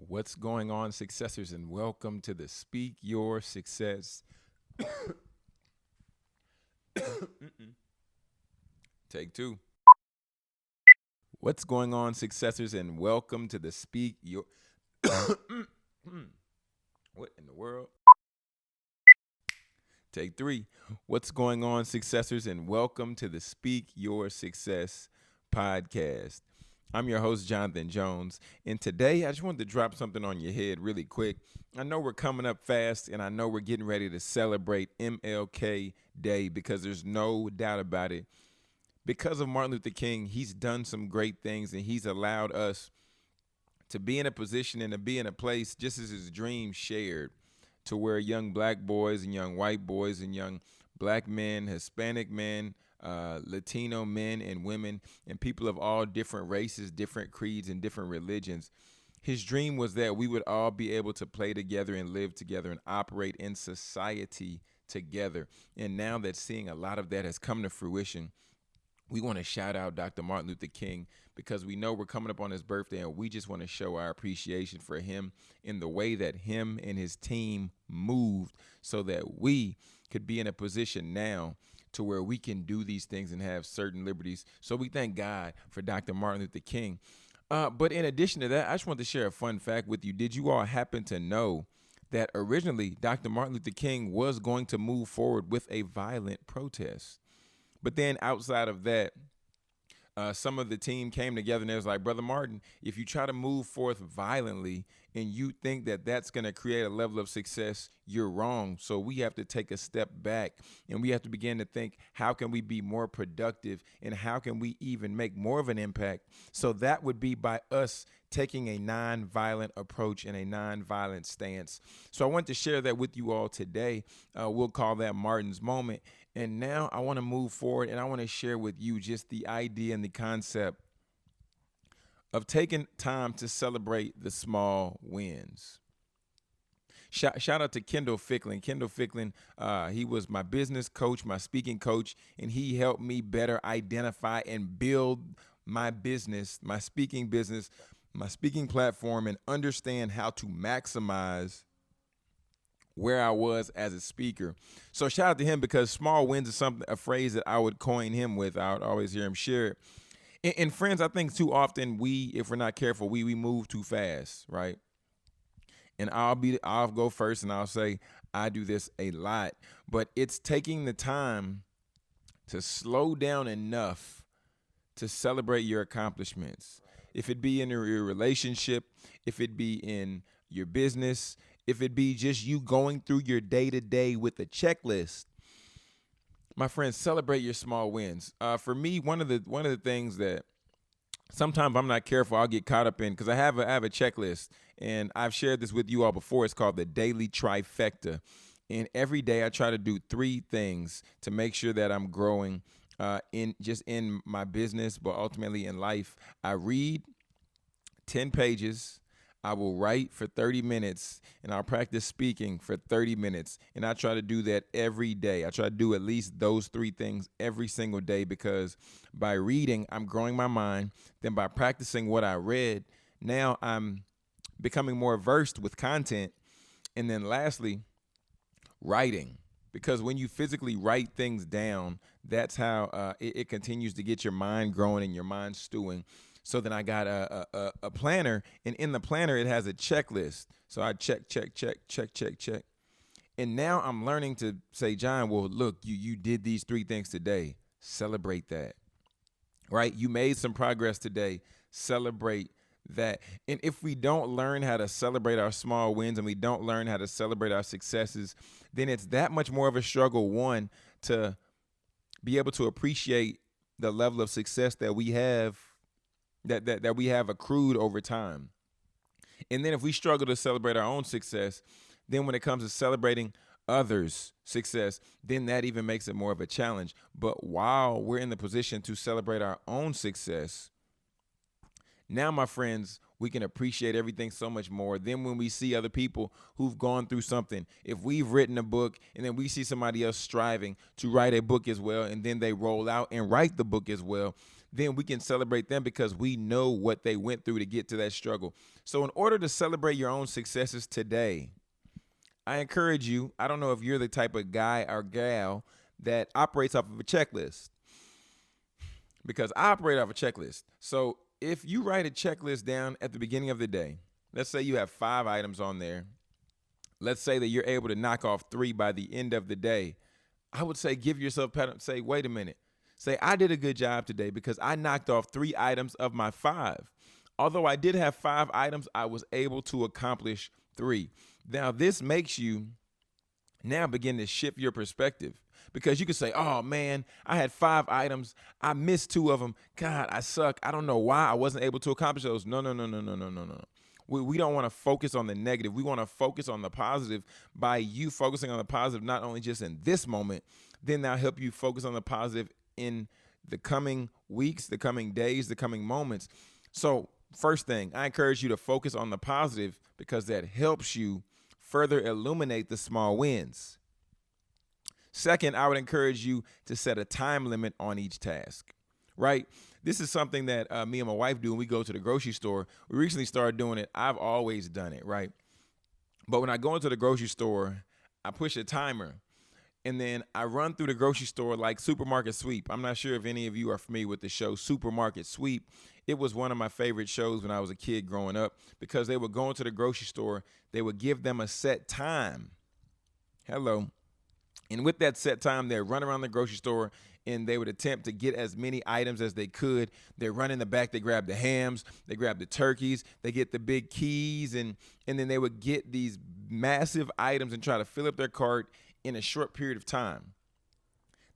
What's going on, successors, and welcome to the Speak Your Success. Take two. What's going on, successors, and welcome to the Speak Your. What in the world? Take three. What's going on, successors, and welcome to the Speak Your Success podcast. I'm your host, Jonathan Jones, and today I just wanted to drop something on your head really quick. I know we're coming up fast, and I know we're getting ready to celebrate MLK Day because there's no doubt about it. Because of Martin Luther King, he's done some great things, and he's allowed us to be in a position and to be in a place just as his dream shared, to where young black boys and young white boys and young black men, Hispanic men, Latino men and women, and people of all different races, different creeds, and different religions. His dream was that we would all be able to play together and live together and operate in society together. And now that seeing a lot of that has come to fruition, we want to shout out Dr. Martin Luther King because we know we're coming up on his birthday, and we just want to show our appreciation for him in the way that him and his team moved so that we could be in a position now to where we can do these things and have certain liberties. So we thank God for Dr. Martin Luther King. But in addition to that, I just want to share a fun fact with you. Did you all happen to know that originally Dr. Martin Luther King was going to move forward with a violent protest? But then outside of that, some of the team came together and it was like, Brother Martin, if you try to move forth violently and you think that that's going to create a level of success, you're wrong. So we have to take a step back and we have to begin to think, how can we be more productive and how can we even make more of an impact? So that would be by us taking a non-violent approach and a non-violent stance. So I want to share that with you all today. We'll call that Martin's Moment. And now I want to move forward and I want to share with you just the idea and the concept of taking time to celebrate the small wins. Shout out to Kendall Ficklin. Kendall Ficklin, he was my business coach, my speaking coach, and he helped me better identify and build my business, my speaking platform, and understand how to maximize where I was as a speaker. So shout out to him because small wins is a phrase that I would coin him with. I would always hear him share it. And friends, I think too often if we're not careful, we move too fast, right? And I'll go first and I'll say I do this a lot, but it's taking the time to slow down enough to celebrate your accomplishments. If it be in your relationship, if it be in your business, if it be just you going through your day-to-day with a checklist, my friends, celebrate your small wins. For me, one of the things that sometimes I'm not careful, I'll get caught up in, because I have a checklist, and I've shared this with you all before. It's called the Daily Trifecta. And every day I try to do 3 things to make sure that I'm growing in my business, but ultimately in life. I read 10 pages. I will write for 30 minutes, and I'll practice speaking for 30 minutes. And I try to do that every day. I try to do at least those 3 things every single day because by reading, I'm growing my mind. Then by practicing what I read, now I'm becoming more versed with content. And then lastly, writing. Because when you physically write things down, that's how it continues to get your mind growing and your mind stewing. So then I got a planner, and in the planner, it has a checklist. So I check. And now I'm learning to say, John, well, look, you did these 3 things today. Celebrate that, right? You made some progress today. Celebrate that. And if we don't learn how to celebrate our small wins and we don't learn how to celebrate our successes, then it's that much more of a struggle, one, to be able to appreciate the level of success that we have that we have accrued over time. And then if we struggle to celebrate our own success, then when it comes to celebrating others' success, then that even makes it more of a challenge. But while we're in the position to celebrate our own success, now, my friends, we can appreciate everything so much more. Then when we see other people who've gone through something, if we've written a book and then we see somebody else striving to write a book as well, and then they roll out and write the book as well, then we can celebrate them because we know what they went through to get to that struggle. So in order to celebrate your own successes today, I encourage you, I don't know if you're the type of guy or gal that operates off of a checklist, because I operate off a checklist. So if you write a checklist down at the beginning of the day, let's say you have 5 items on there. Let's say that you're able to knock off 3 by the end of the day. I would say give yourself a pat, say, wait a minute. Say, I did a good job today because I knocked off 3 items of my 5. Although I did have 5 items, I was able to accomplish 3. Now, this makes you now begin to shift your perspective, because you can say, oh, man, I had 5 items. I missed 2 of them. God, I suck. I don't know why I wasn't able to accomplish those. No. We don't want to focus on the negative. We want to focus on the positive. By you focusing on the positive, not only just in this moment, then that'll help you focus on the positive in the coming weeks, the coming days, the coming moments. So first thing, I encourage you to focus on the positive, because that helps you further illuminate the small wins. Second, I would encourage you to set a time limit on each task, right? This is something that me and my wife do when we go to the grocery store. We recently started doing it. I've always done it, right? But when I go into the grocery store, I push a timer, and then I run through the grocery store like Supermarket Sweep. I'm not sure if any of you are familiar with the show Supermarket Sweep. It was one of my favorite shows when I was a kid growing up, because they would go into the grocery store, they would give them a set time. Hello. And with that set time, they'd run around the grocery store and they would attempt to get as many items as they could. They run in the back, they grab the hams, they grab the turkeys, they get the big keys, and then they would get these massive items and try to fill up their cart in a short period of time.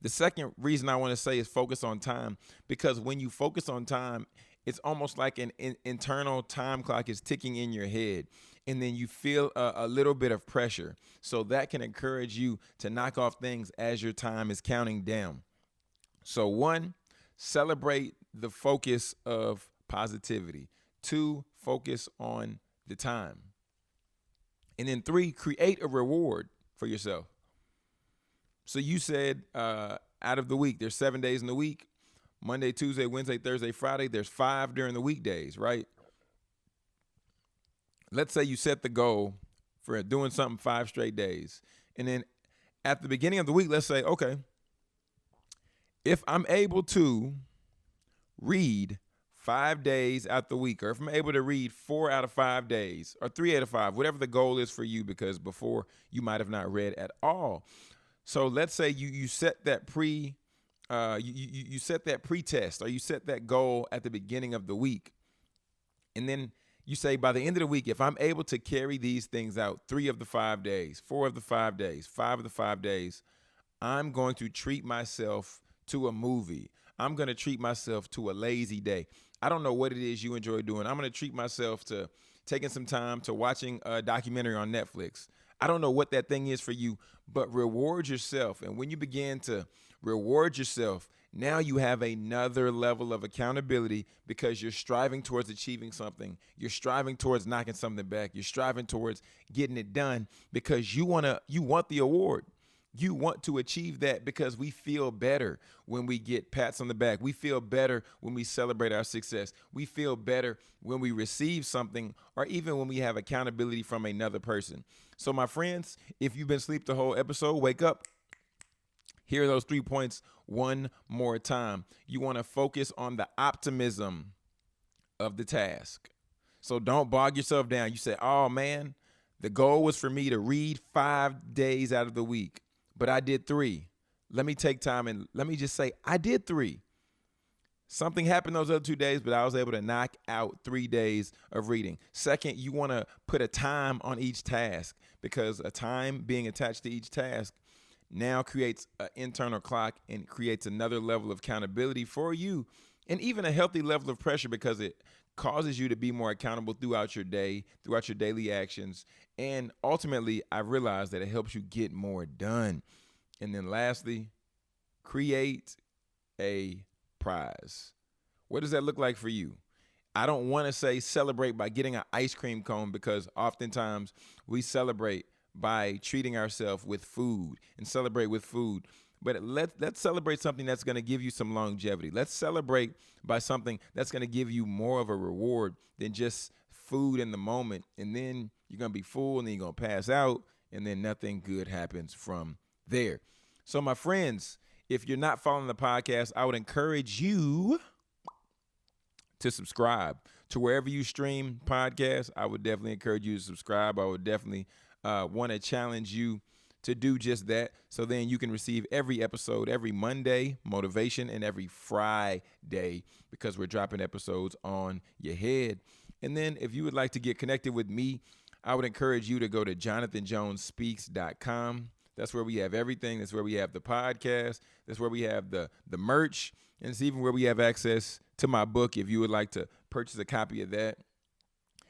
The second reason I want to say is focus on time, because when you focus on time, it's almost like an internal time clock is ticking in your head, and then you feel a little bit of pressure. So that can encourage you to knock off things as your time is counting down. So 1, celebrate the focus of positivity. 2, focus on the time. And then 3, create a reward for yourself. So you said out of the week, there's 7 days in the week. Monday, Tuesday, Wednesday, Thursday, Friday. There's 5 during the weekdays, right? Let's say you set the goal for doing something 5 straight days. And then at the beginning of the week, let's say, okay, if I'm able to read 5 days out the week, or if I'm able to read 4 out of 5 days, or 3 out of 5, whatever the goal is for you, because before you might have not read at all. So let's say you set that you set that pre-test, or you set that goal at the beginning of the week. And then you say, by the end of the week, if I'm able to carry these things out 3 of the 5 days, 4 of the 5 days, 5 of the 5 days, I'm going to treat myself to a movie. I'm going to treat myself to a lazy day. I don't know what it is you enjoy doing. I'm going to treat myself to taking some time to watching a documentary on Netflix. I don't know what that thing is for you, but reward yourself. And when you begin to reward yourself, now you have another level of accountability, because you're striving towards achieving something. You're striving towards knocking something back. You're striving towards getting it done, because you want the award. You want to achieve that, because we feel better when we get pats on the back. We feel better when we celebrate our success. We feel better when we receive something, or even when we have accountability from another person. So my friends, if you've been asleep the whole episode, wake up. Here are those 3 points one more time. You want to focus on the optimism of the task. So don't bog yourself down. You say, oh man, the goal was for me to read 5 days out of the week, but I did 3. Let me take time and let me just say, I did 3. Something happened those other 2 days, but I was able to knock out 3 days of reading. Second, you want to put a time on each task, because a time being attached to each task now creates an internal clock and creates another level of accountability for you, and even a healthy level of pressure, because it causes you to be more accountable throughout your day, throughout your daily actions. And ultimately, I realized that it helps you get more done. And then lastly, create a prize. What does that look like for you? I don't want to say celebrate by getting an ice cream cone, because oftentimes we celebrate by treating ourselves with food and celebrate with food. but let's celebrate something that's going to give you some longevity. Let's celebrate by something that's going to give you more of a reward than just food in the moment. And then you're going to be full, and then you're going to pass out, and then nothing good happens from there. So my friends, if you're not following the podcast, I would encourage you to subscribe to wherever you stream podcasts. I would definitely encourage you to subscribe. I would definitely want to challenge you to do just that. So then you can receive every episode every Monday, motivation, and every Friday, because we're dropping episodes on your head. And then if you would like to get connected with me, I would encourage you to go to jonathanjonespeaks.com. That's where we have everything. That's where we have the podcast. That's where we have the merch. And it's even where we have access to my book if you would like to purchase a copy of that.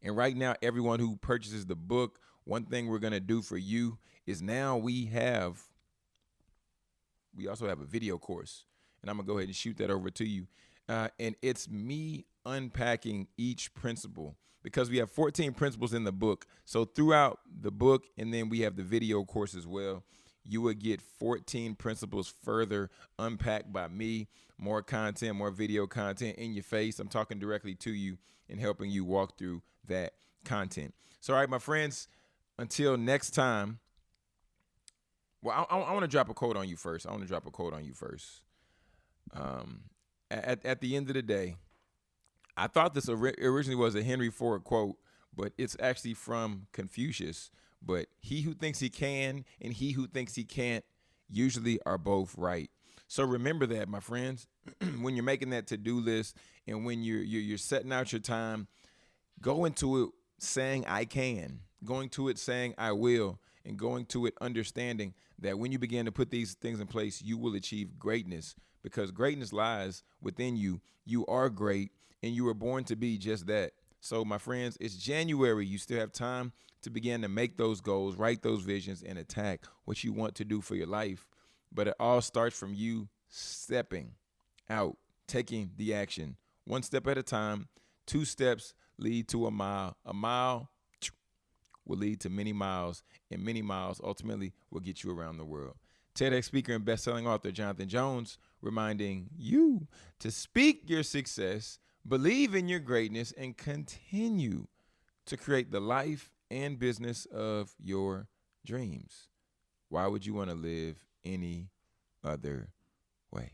And right now, everyone who purchases the book, one thing we're going to do for you is now we also have a video course. And I'm going to go ahead and shoot that over to you. And it's me unpacking each principle, because we have 14 principles in the book. So throughout the book, and then we have the video course as well, you would get 14 principles further unpacked by me, more content, more video content in your face. I'm talking directly to you and helping you walk through that content. So, all right, my friends, until next time. Well, I want to drop a quote on you first. At the end of the day, I thought this originally was a Henry Ford quote, but it's actually from Confucius. But he who thinks he can and he who thinks he can't usually are both right. So remember that, my friends, when you're making that to-do list and when you're setting out your time, go into it saying I can, going to it saying I will, and going to it understanding that when you begin to put these things in place, you will achieve greatness, because greatness lies within you. You are great, and you were born to be just that. So, my friends, it's January. You still have time to begin to make those goals, write those visions, and attack what you want to do for your life. But it all starts from you stepping out, taking the action, one step at a time. 2 steps lead to a mile. A mile will lead to many miles, and many miles ultimately will get you around the world. TEDx speaker and best-selling author Jonathan Jones reminding you to speak your success, believe in your greatness, and continue to create the life and business of your dreams. Why would you want to live any other way?